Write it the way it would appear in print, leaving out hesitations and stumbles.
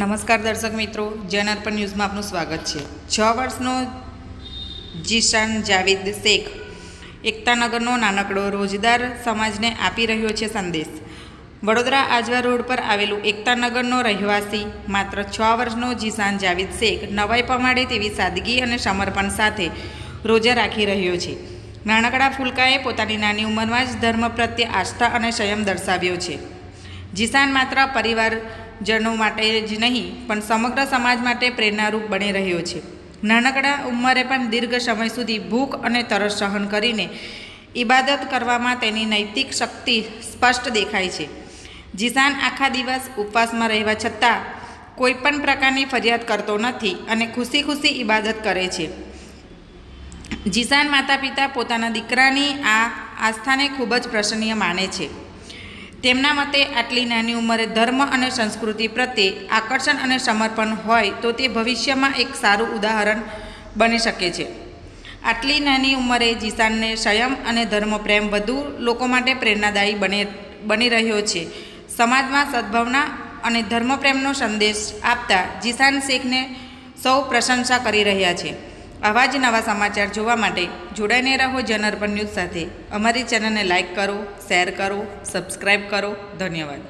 નમસ્કાર દર્શક મિત્રો, જનઅર્પણ ન્યૂઝમાં આપનું સ્વાગત છે। 6 વર્ષનો જીશાન જાવેદ શેખ એકતાનગરનો નાનકડો રોજદાર સમાજને આપી રહ્યો છે સંદેશ। વડોદરા આજવા રોડ પર આવેલું એકતાનગરનો રહેવાસી માત્ર 6 વર્ષનો જીશાન જાવેદ શેખ નવાઈ પમાડે તેવી સાદગી અને સમર્પણ સાથે રોજા રાખી રહ્યો છે। નાનકડા ફૂલકાએ પોતાની નાની ઉંમરમાં જ ધર્મ પ્રત્યે આસ્થા અને સંયમ દર્શાવ્યો છે। જીશાન માત્ર પરિવારજનો માટે જ નહીં પણ સમગ્ર સમાજ માટે પ્રેરણારૂપ બની રહ્યો છે। નાનકડા ઉંમરે પણ દીર્ઘ સમય સુધી ભૂખ અને તરસ સહન કરીને ઇબાદત કરવામાં તેની નૈતિક શક્તિ સ્પષ્ટ દેખાય છે। જીશાન આખા દિવસ ઉપવાસમાં રહેવા છતાં કોઈ પણ પ્રકારની ફરિયાદ કરતો નથી અને ખુશી ખુશી ઇબાદત કરે છે। જીશાન માતા પિતા પોતાના દીકરાની આ આસ્થાને ખૂબ જ પ્રશંસનીય માને છે। તેમના મતે આટલી નાની ઉંમરે ધર્મ અને સંસ્કૃતિ પ્રત્યે આકર્ષણ અને સમર્પણ હોય તો તે ભવિષ્યમાં એક સારું ઉદાહરણ બની શકે છે। આટલી નાની ઉંમરે જીશાનને સંયમ અને ધર્મપ્રેમ વધુ લોકો માટે પ્રેરણાદાયી બની રહ્યો છે। સમાજમાં સદ્ભાવના અને ધર્મપ્રેમનો સંદેશ આપતા જીશાન શેખને સૌ પ્રશંસા કરી રહ્યા છે। આવા જ નવા સમાચાર જોવા માટે જોડાઈને રહો જનઅર્પણ ન્યૂઝ સાથે। અમારી ચેનલને લાઇક કરો, શેર કરો, સબસ્ક્રાઈબ કરો। ધન્યવાદ।